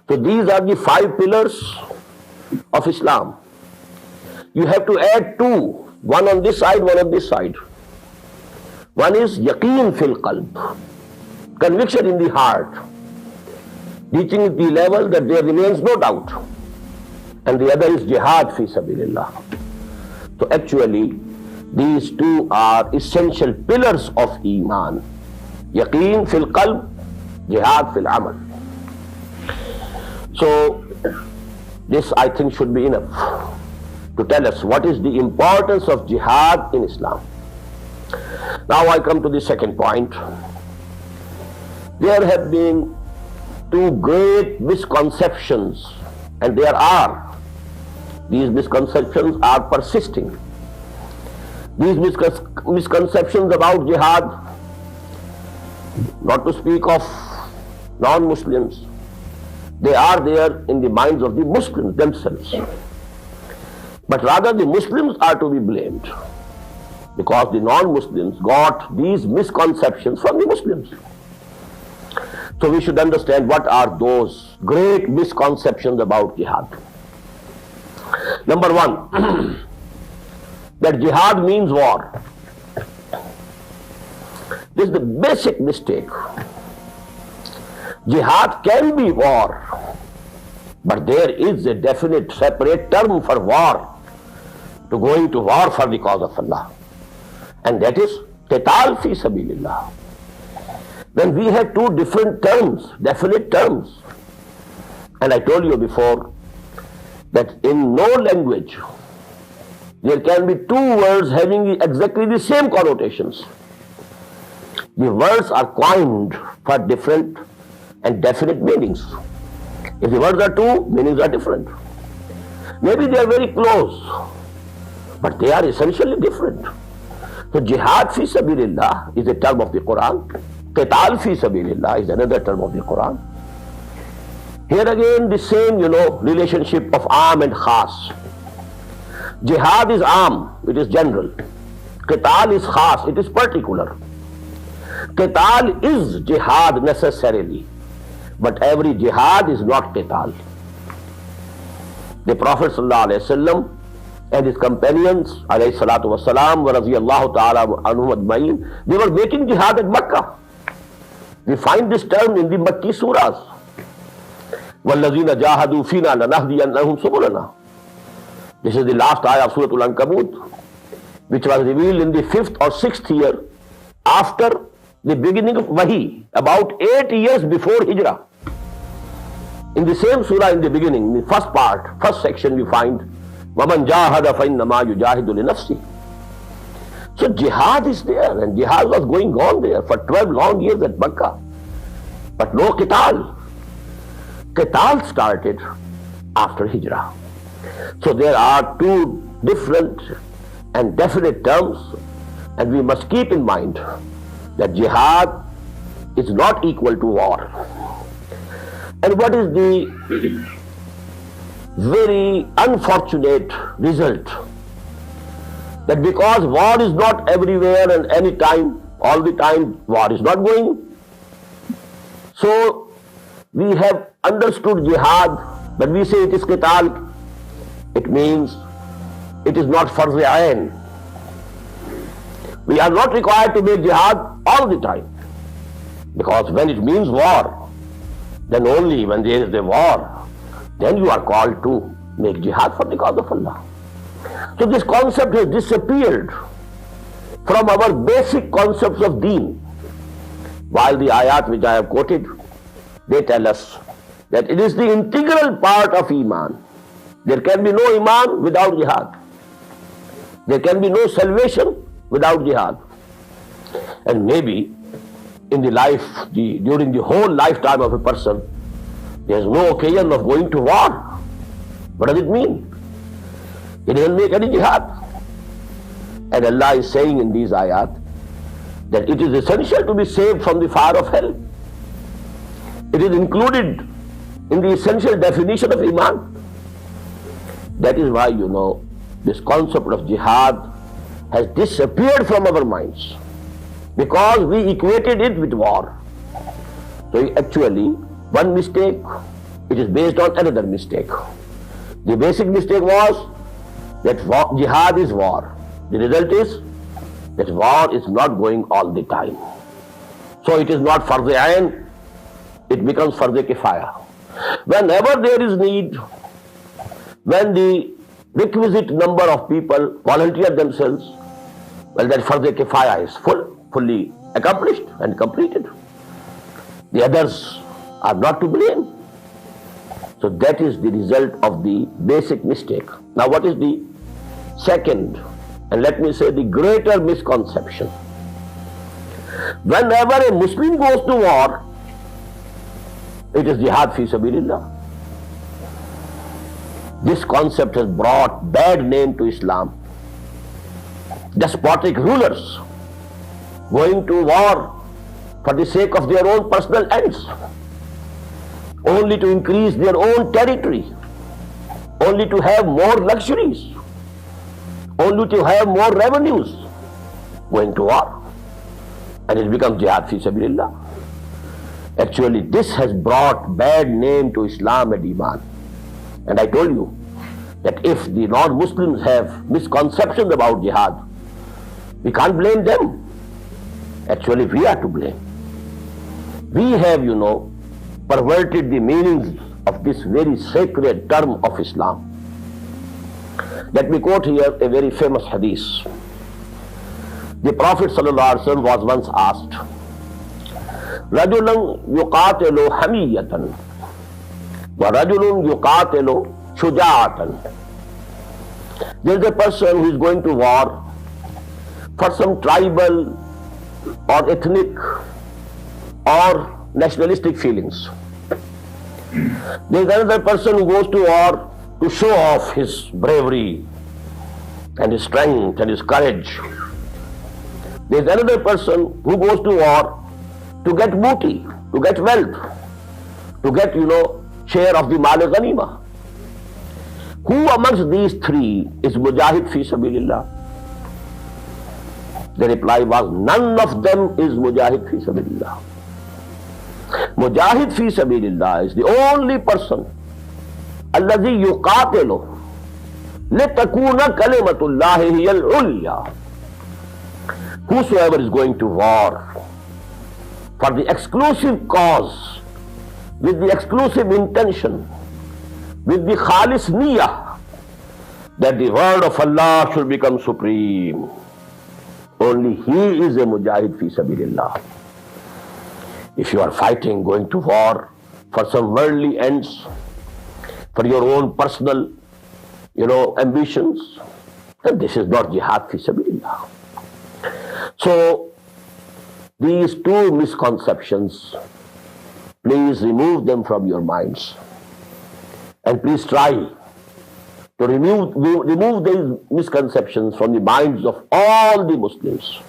So these are the 5 pillars of Islam. You have to add 2, one on this side, one on this side. One is yaqeen fil qalb, conviction in the heart, reaching the level that there remains no doubt. And the other is jihad fi sabilillah. So actually, these 2 are essential pillars of Iman. Yaqeen fil qalb, jihad fil amal. So this, I think, should be enough to tell us what is the importance of jihad in Islam. Now I come to the second point. There have been 2 great misconceptions, and there are. These misconceptions are persisting. These misconceptions about jihad, not to speak of non-Muslims, they are there in the minds of the Muslims themselves. But rather the Muslims are to be blamed, because the non-Muslims got these misconceptions from the Muslims. So we should understand what are those great misconceptions about jihad. Number 1, that jihad means war. This is the basic mistake. Jihad can be war, but there is a definite separate term for war, to going to war for the cause of Allah, and that is qital fi sabilillah. Then we have 2 different terms, definite terms. And I told you before that in no language there can be 2 words having exactly the same connotations. The words are coined for different and definite meanings. If the words are 2, meanings are different. Maybe they are very close, but they are essentially different. So jihad fi sabilillah is a term of the Quran. Qital fi sabilillah is another term of the Quran. Here again the same, relationship of aam and khas. Jihad is aam, it is general. Qital is khas, it is particular. Qital is jihad necessarily, but every jihad is not qital. The Prophet ﷺ and his companions alayhi salatu wasalam wa radiyallahu ta'ala anhum ajma'in, they were making jihad at Makkah. We find this term in the Makki surahs. وَالَّذِينَ جَاهَدُوا فِينَا لَنَهْدِيَنَّهُمْ سُبُلَنَا. This is the last ayah of Surah Al-Ankabut, which was revealed in the 5th or 6th year after the beginning of Wahi, about 8 years before Hijrah. In the same surah, in the beginning, in the first part, first section, we find وَمَنْ جَاهَدَ فَإِنَّمَا يُجَاهِدُ لِنَفْسِهِ. So jihad is there, and jihad was going on there for 12 long years at Makkah, but no qital. Qital started after Hijrah. So there are 2 different and definite terms, and we must keep in mind that jihad is not equal to war. And what is the very unfortunate result? That because war is not everywhere and any time, all the time, war is not going. So we have understood jihad, but we say it is qital, it means it is not farz ayn. We are not required to make jihad all the time, because when it means war, then only when there is a war, then you are called to make jihad for the cause of Allah. So this concept has disappeared from our basic concepts of deen. While the ayat which I have quoted, they tell us that it is the integral part of Iman. There can be no Iman without jihad. There can be no salvation without jihad. And maybe in the life, during the whole lifetime of a person, there is no occasion of going to war. What does it mean? It doesn't make any jihad. And Allah is saying in these ayat that it is essential to be saved from the fire of hell. It is included in the essential definition of Iman. That is why, this concept of jihad has disappeared from our minds, because we equated it with war. So actually, one mistake it is based on another mistake. The basic mistake was that jihad is war. The result is that war is not going all the time. So it is not farz ain, it becomes farz kifaya. Whenever there is need, when the requisite number of people volunteer themselves, well, that farz kifaya is fully accomplished and completed. The others are not to blame. So that is the result of the basic mistake. Now what is the second, and let me say the greater misconception? Whenever a Muslim goes to war, it is jihad fi sabilillah. This concept has brought bad name to Islam. Despotic rulers going to war for the sake of their own personal ends, only to increase their own territory, only to have more luxuries, only to have more revenues, going to war. And it becomes jihad fi sabilillah. Actually, this has brought bad name to Islam and Iman. And I told you that if the non-Muslims have misconceptions about jihad, we can't blame them. Actually, we are to blame. We have, perverted the meanings of this very sacred term of Islam. Let me quote here a very famous hadith. The Prophet ﷺ was once asked, رَجُلٌ يُقَاتِلُ حَمِيَّةً وَرَجُلٌ يُقَاتِلُ شُجَاعَةً. There is a person who is going to war for some tribal or ethnic or nationalistic feelings. There is another person who goes to war to show off his bravery and his strength and his courage. There is another person who goes to war to get booty, to get wealth, to get, share of the mal-e-ghanima. Who amongst these three is mujahid fi sabilillah? The reply was, none of them is mujahid fi sabilillah. Mujahid fi sabilillah is the only person alladhi yuqatilu litakuna kalimatullahi hiya al-ulya. Whosoever is going to war for the exclusive cause, with the exclusive intention, with the khalis niyyah, that the word of Allah should become supreme, only he is a mujahid fi sabilillah. If you are fighting, going to war for some worldly ends, for your own personal, ambitions, then this is not jihad fi sabilillah. So, these two misconceptions, please remove them from your minds. And please try to remove these misconceptions from the minds of all the Muslims.